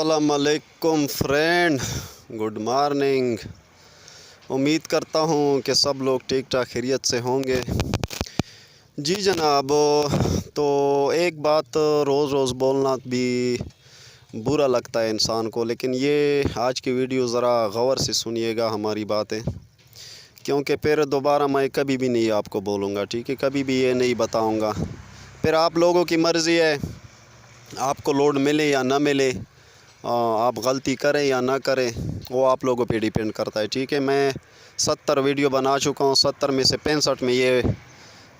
अस्सलामुअलैकुम friend, good morning. उम्मीद करता हूँ कि सब लोग ठीक ठाक खैरियत से होंगे। जी जनाब, तो एक बात रोज़ रोज़ बोलना भी बुरा लगता है इंसान को, लेकिन ये आज की वीडियो ज़रा गौर से सुनिएगा हमारी बातें, क्योंकि फिर दोबारा मैं कभी भी नहीं आपको बोलूँगा, ठीक है? कभी भी ये नहीं बताऊँगा। फिर आप लोगों की मर्ज़ी है, आपको लोड मिले या ना मिले, आप गलती करें या ना करें, वो आप लोगों पे डिपेंड करता है, ठीक है? मैं 70 वीडियो बना चुका हूँ, 70 में से 65 में ये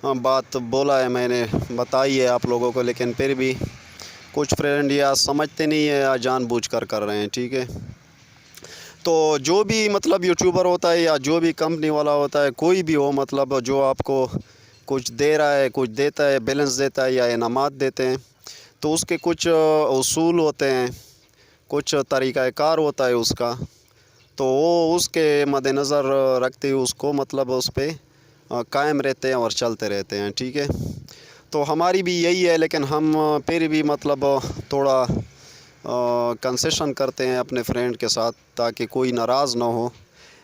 बात बोला है, मैंने बताई है आप लोगों को, लेकिन फिर भी कुछ फ्रेंड या समझते नहीं है या जानबूझकर कर रहे हैं, ठीक है? तो जो भी मतलब यूट्यूबर होता है या जो भी कंपनी वाला होता है, कोई भी हो, मतलब जो आपको कुछ दे रहा है, कुछ देता है, बैलेंस देता है या इनामात देते हैं, तो उसके कुछ उसूल होते हैं, कुछ तरीक़ाकार होता है उसका। तो वो उसके मद्देनज़र रखते हुए उसको मतलब उस पर कायम रहते हैं और चलते रहते हैं, ठीक है? तो हमारी भी यही है, लेकिन हम फिर भी मतलब थोड़ा कंसेशन करते हैं अपने फ्रेंड के साथ, ताकि कोई नाराज़ ना हो।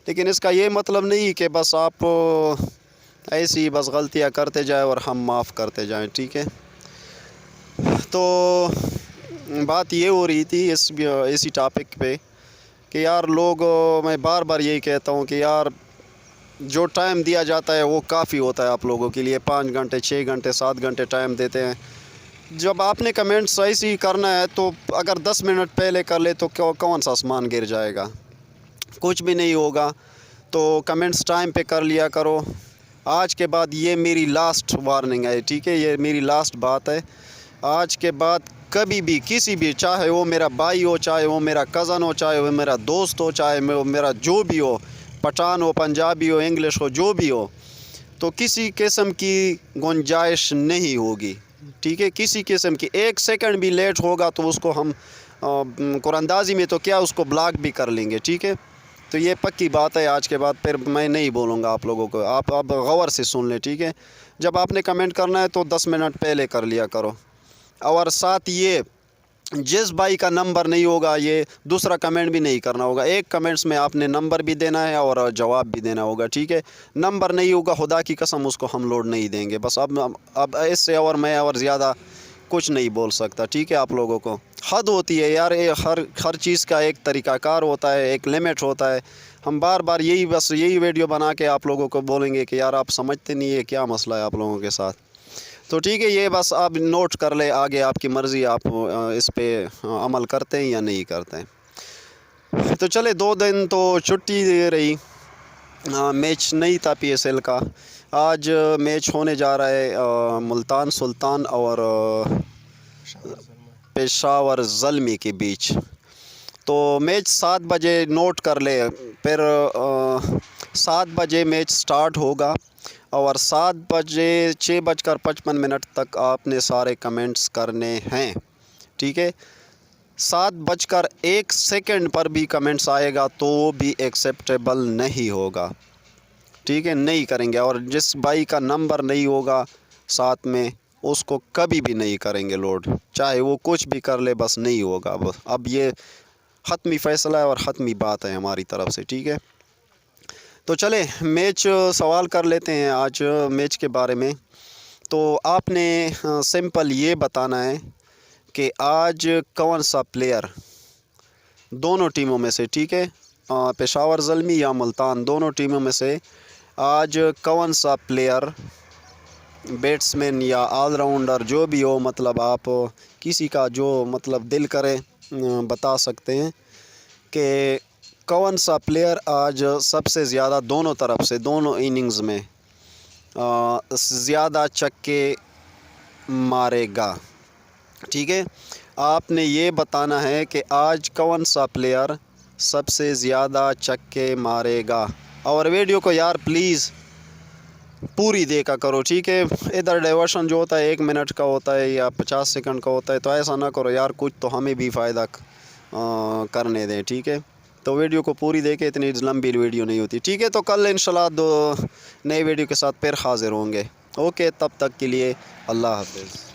लेकिन इसका ये मतलब नहीं कि बस आप ऐसी ही बस गलतियाँ करते जाए और हम माफ़ करते जाएं, ठीक है? तो बात ये हो रही थी इसी टॉपिक पे कि यार लोग, मैं बार बार यही कहता हूँ कि यार जो टाइम दिया जाता है वो काफ़ी होता है आप लोगों के लिए। 5 घंटे, 6 घंटे, 7 घंटे टाइम देते हैं। जब आपने कमेंट्स ऐसे ही करना है, तो अगर 10 मिनट पहले कर ले तो कौन सा आसमान गिर जाएगा? कुछ भी नहीं होगा। तो कमेंट्स टाइम पे कर लिया करो। आज के बाद ये मेरी लास्ट वार्निंग है, ठीक है? ये मेरी लास्ट बात है। आज के बाद कभी भी किसी भी, चाहे वो मेरा भाई हो, चाहे वो मेरा कज़न हो, चाहे वो मेरा दोस्त हो, चाहे वो मेरा जो भी हो, पठान हो, पंजाबी हो, इंग्लिश हो, जो भी हो, तो किसी किस्म की गुंजाइश नहीं होगी, ठीक है? किसी किस्म की 1 सेकंड भी लेट होगा तो उसको हम कुरानंदाजी में तो क्या, उसको ब्लॉक भी कर लेंगे, ठीक है? तो ये पक्की बात है। आज के बाद फिर मैं नहीं बोलूँगा आप लोगों को। आप अब गौर से सुन लें, ठीक है? जब आपने कमेंट करना है तो 10 मिनट पहले कर लिया करो। और साथ ये, जिस भाई का नंबर नहीं होगा, ये दूसरा कमेंट भी नहीं करना होगा। एक कमेंट्स में आपने नंबर भी देना है और जवाब भी देना होगा, ठीक है? नंबर नहीं होगा, खुदा की कसम उसको हम लोड नहीं देंगे। बस अब इससे और मैं और ज़्यादा कुछ नहीं बोल सकता, ठीक है? आप लोगों को हद होती है यार, हर चीज़ का एक तरीक़ाकार होता है, एक लिमिट होता है। हम बार बार यही वीडियो बना के आप लोगों को बोलेंगे कि यार आप समझते नहीं है, क्या मसला है आप लोगों के साथ? तो ठीक है, ये बस आप नोट कर ले, आगे आपकी मर्ज़ी, आप इस पे अमल करते हैं या नहीं करते हैं। तो चले, 2 दिन तो छुट्टी रही, मैच नहीं था PSL का। आज मैच होने जा रहा है मुल्तान सुल्तान और पेशावर ज़ल्मी के बीच। तो मैच 7 बजे, नोट कर ले। फिर 7 बजे मैच स्टार्ट होगा और 7 बजे 6:55 तक आपने सारे कमेंट्स करने हैं, ठीक है? 7:01 पर भी कमेंट्स आएगा तो भी एक्सेप्टेबल नहीं होगा, ठीक है? नहीं करेंगे। और जिस भाई का नंबर नहीं होगा साथ में, उसको कभी भी नहीं करेंगे लोड, चाहे वो कुछ भी कर ले, बस नहीं होगा। बस अब ये हतमी फ़ैसला है और हतमी बात है हमारी तरफ से, ठीक है? तो चले मैच सवाल कर लेते हैं आज मैच के बारे में। तो आपने सिंपल ये बताना है कि आज कौन सा प्लेयर दोनों टीमों में से, ठीक है, पेशावर ज़ल्मी या मुल्तान, दोनों टीमों में से आज कौन सा प्लेयर, बैट्समैन या ऑलराउंडर, जो भी हो, मतलब आप किसी का जो मतलब दिल करे बता सकते हैं कि कौन सा प्लेयर आज सबसे ज़्यादा दोनों तरफ से, दोनों इनिंग्स में ज़्यादा छक्के मारेगा, ठीक है? आपने ये बताना है कि आज कौन सा प्लेयर सबसे ज़्यादा छक्के मारेगा। और वीडियो को यार प्लीज़ पूरी देखा करो, ठीक है? इधर डाइवर्शन जो होता है 1 मिनट का होता है या 50 सेकंड का होता है, तो ऐसा ना करो यार, कुछ तो हमें भी फ़ायदा करने दें, ठीक है? तो वीडियो को पूरी देखें, इतनी लंबी वीडियो नहीं होती, ठीक है? तो कल इंशाल्लाह 2 नए वीडियो के साथ फिर हाज़िर होंगे। ओके, तब तक के लिए अल्लाह हाफ़िज़।